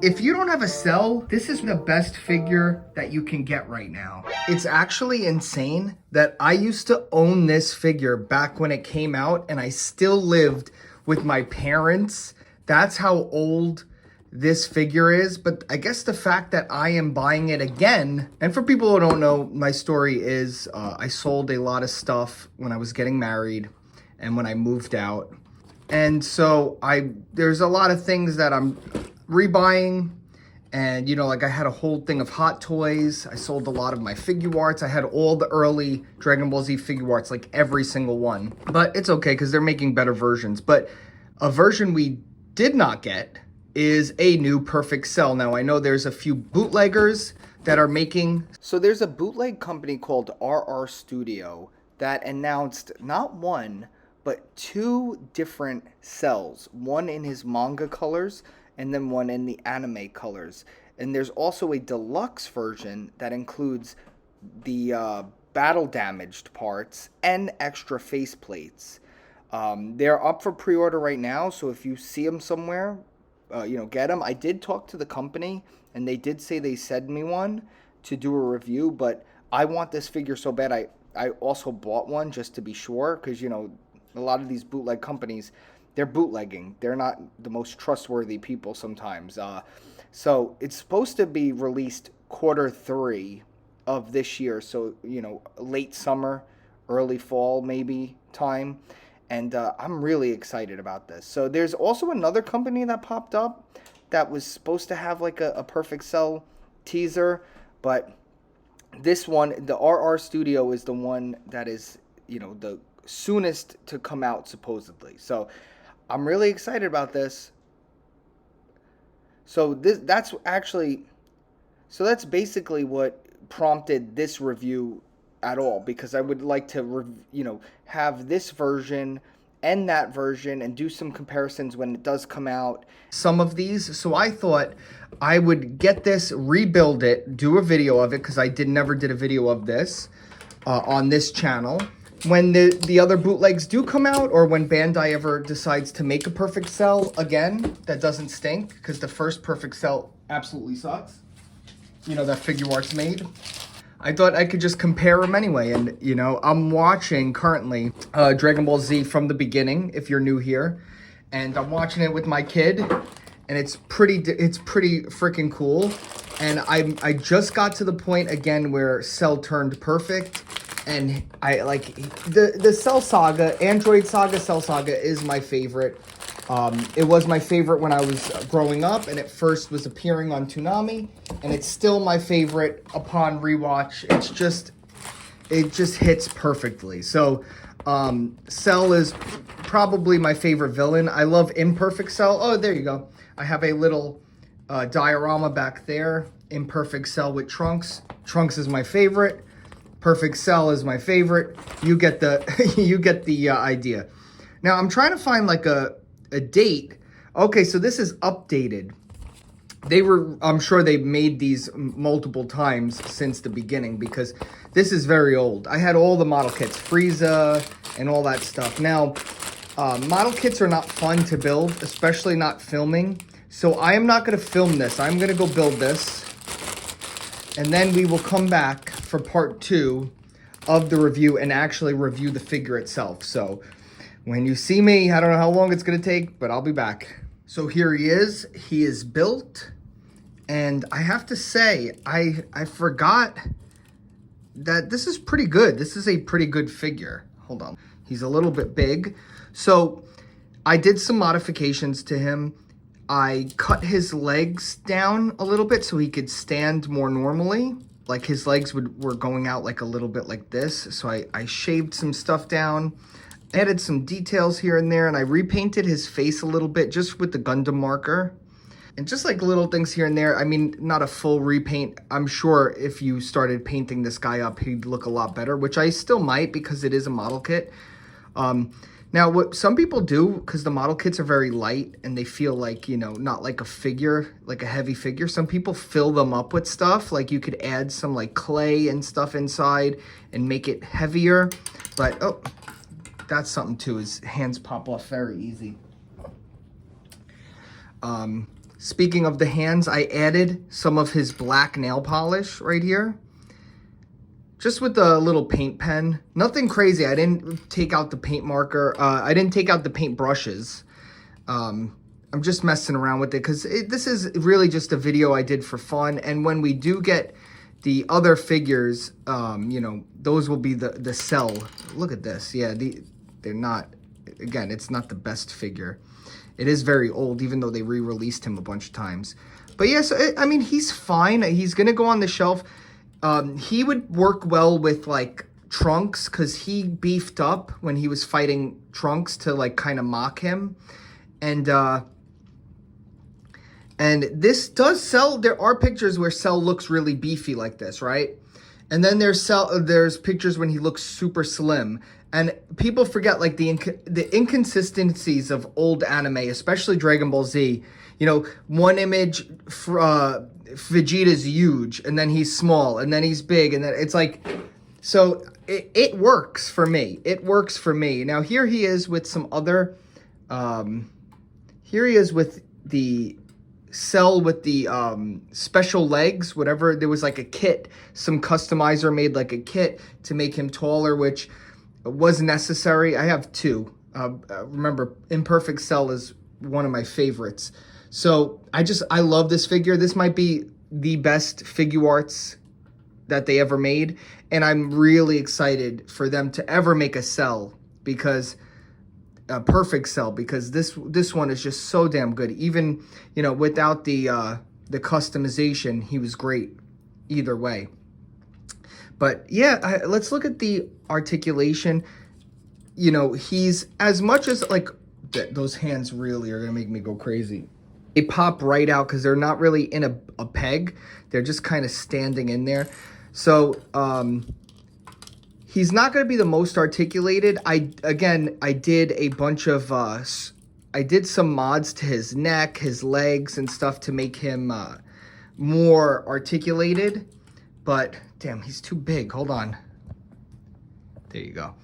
If you don't have a Cell, this is the best figure that you can get right now. It's actually insane that I used to own this figure back when it came out and I still lived with my parents. That's how old this figure is. But I guess the fact that I am buying it again, and for people who don't know, my story is I sold a lot of stuff when I was getting married and when I moved out. And so there's a lot of things that I'm rebuying, and you know, like I had a whole thing of Hot Toys. I sold a lot of my Figuarts. I had all the early Dragon Ball Z Figuarts, like every single one. But it's okay because they're making better versions. But a version we did not get is a new Perfect Cell. Now I know there's a few bootleggers that are making. So there's a bootleg company called RR Studio that announced not one, but two different cells. One in his manga colors, and then one in the anime colors. And there's also a deluxe version that includes the battle damaged parts and extra faceplates. They're up for pre-order right now, so if you see them somewhere, get them. I did talk to the company, and they did say they sent me one to do a review, but I want this figure so bad. I also bought one just to be sure, because, you know, a lot of these bootleg companies, they're bootlegging. They're not the most trustworthy people sometimes. So it's supposed to be released Q3 of this year. So, you know, late summer, early fall maybe time. And I'm really excited about this. So there's also another company that popped up that was supposed to have like a Perfect Cell teaser. But this one, the RR Studio, is the one that is, you know, the soonest to come out supposedly. So I'm really excited about this. So that's basically what prompted this review at all, because I would like to have this version and that version and do some comparisons when it does come out. Some of these, so I thought I would get this, rebuild it, do a video of it, because I never did a video of this on this channel. When the other bootlegs do come out, or when Bandai ever decides to make a Perfect Cell again that doesn't stink, because the first Perfect Cell absolutely sucks, you know, that Figuarts made, I thought I could just compare them anyway. And, you know, I'm watching currently Dragon Ball Z from the beginning, if you're new here, and I'm watching it with my kid, and it's pretty freaking cool. And I just got to the point again where Cell turned perfect. And I like the Cell Saga, Android Saga, Cell Saga is my favorite. It was my favorite when I was growing up, and it first was appearing on Toonami, and it's still my favorite upon rewatch. It just hits perfectly. So Cell is probably my favorite villain. I love Imperfect Cell. Oh, there you go. I have a little diorama back there. Imperfect Cell with Trunks. Trunks is my favorite. Perfect Cell is my favorite. You get the idea. Now I'm trying to find like a date. Okay, so this is updated. I'm sure they made these multiple times since the beginning, because this is very old. I had all the model kits, Frieza and all that stuff. Now, model kits are not fun to build, especially not filming. So I am not going to film this. I'm going to go build this, and then we will come back for part 2 of the review and actually review the figure itself. So when you see me, I don't know how long it's gonna take, but I'll be back. So here he is built. And I have to say, I forgot that this is pretty good. This is a pretty good figure. Hold on, he's a little bit big. So I did some modifications to him. I cut his legs down a little bit so he could stand more normally. Like his legs were going out like a little bit like this. So I shaved some stuff down, added some details here and there, and I repainted his face a little bit just with the Gundam marker. And just like little things here and there. I mean, not a full repaint. I'm sure if you started painting this guy up, he'd look a lot better, which I still might, because it is a model kit. Now, what some people do, because the model kits are very light and they feel like, you know, not like a figure, like a heavy figure. Some people fill them up with stuff. Like you could add some like clay and stuff inside and make it heavier. But, oh, that's something too. His hands pop off very easy. Speaking of the hands, I added some of his black nail polish right here. Just with a little paint pen. Nothing crazy. I didn't take out the paint marker. I didn't take out the paint brushes. I'm just messing around with it because this is really just a video I did for fun. And when we do get the other figures, you know, those will be the Cell. Look at this. Yeah, they're not, again, it's not the best figure. It is very old, even though they re-released him a bunch of times. But yeah, so, I mean, he's fine. He's going to go on the shelf. He would work well with, like, Trunks, because he beefed up when he was fighting Trunks to, like, kind of mock him. And this does Cell. There are pictures where Cell looks really beefy like this, right? And then there's pictures when he looks super slim. And people forget, like, the inconsistencies of old anime, especially Dragon Ball Z. You know, one image, Vegeta's huge, and then he's small, and then he's big, and then it's like, so it works for me. It works for me. Now, here he is with some other, here he is with the Cell with the special legs, whatever. There was like a kit, some customizer made like a kit to make him taller, which was necessary. I have two. Remember, Imperfect Cell is one of my favorites. So I love this figure. This might be the best Figuarts that they ever made. And I'm really excited for them to ever make a Cell, because a Perfect Cell, because this one is just so damn good. Even, you know, without the customization, he was great either way. But yeah, let's look at the articulation. You know, he's, as much as, like, those hands really are gonna make me go crazy. They pop right out because they're not really in a peg. They're just kind of standing in there. So he's not going to be the most articulated. I did a bunch of, I did some mods to his neck, his legs and stuff to make him more articulated. But damn, he's too big. Hold on. There you go.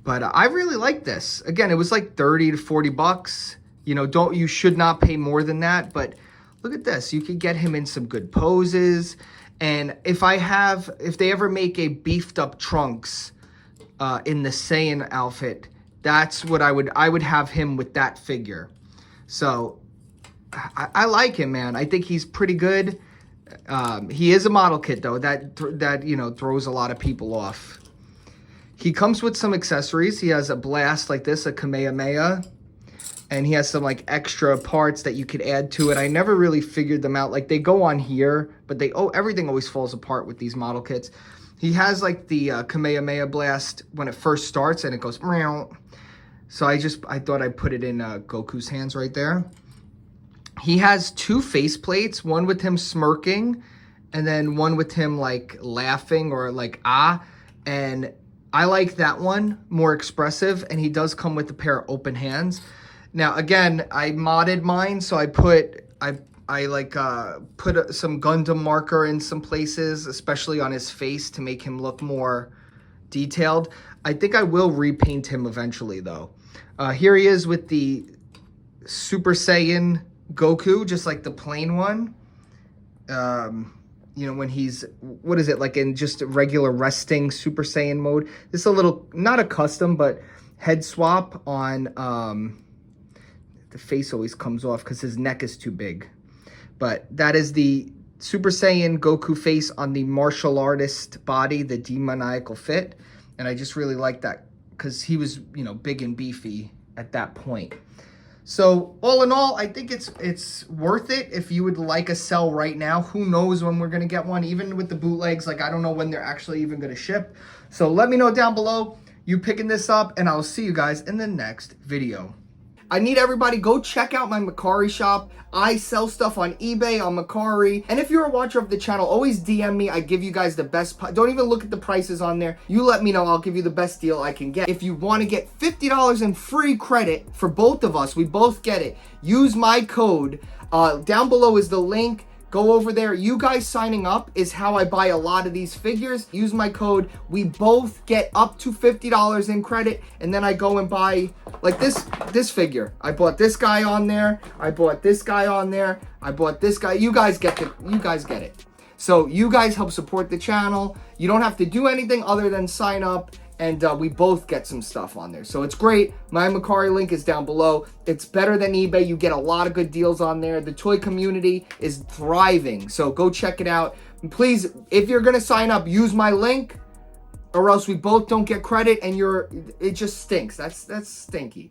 But I really like this. Again, it was like 30 to 40 bucks. You know, you should not pay more than that. But look at this. You could get him in some good poses. And if they ever make a beefed up Trunks in the Saiyan outfit, that's what I would have him with that figure. So I like him, man. I think he's pretty good. He is a model kit though. That you know, throws a lot of people off. He comes with some accessories. He has a blast like this, a Kamehameha. And he has some, like, extra parts that you could add to it. I never really figured them out. Like, they go on here, but everything always falls apart with these model kits. He has, like, the Kamehameha blast when it first starts, and it goes, meow. So I thought I'd put it in Goku's hands right there. He has two face plates, one with him smirking, and then one with him, like, laughing or, like, ah. And I like that one, more expressive, and he does come with a pair of open hands. Now, again, I modded mine, so I put some Gundam marker in some places, especially on his face, to make him look more detailed. I think I will repaint him eventually, though. Here he is with the Super Saiyan Goku, just like the plain one. You know, when he's, what is it, like in just a regular resting Super Saiyan mode. This is a little, not a custom, but head swap on... the face always comes off because his neck is too big. But that is the Super Saiyan Goku face on the martial artist body, the demoniacal fit. And I just really like that because he was, you know, big and beefy at that point. So all in all, I think it's worth it if you would like a Cell right now. Who knows when we're going to get one, even with the bootlegs. Like, I don't know when they're actually even going to ship. So let me know down below you picking this up, and I'll see you guys in the next video. I need everybody, go check out my Mercari shop. I sell stuff on eBay, on Mercari. And if you're a watcher of the channel, always DM me. I give you guys the best. Don't even look at the prices on there. You let me know. I'll give you the best deal I can get. If you want to get $50 in free credit for both of us, we both get it. Use my code. Down below is the link. Go over there. You guys signing up is how I buy a lot of these figures. Use my code. We both get up to $50 in credit, and then I go and buy like this figure. I bought this guy on there. I bought this guy on there. I bought this guy. You guys get it. So you guys help support the channel. You don't have to do anything other than sign up, and we both get some stuff on there. So it's great. My Mercari link is down below. It's better than eBay. You get a lot of good deals on there. The toy community is thriving, so go check it out. And please, if you're gonna sign up, use my link, or else we both don't get credit, and it just stinks. That's stinky.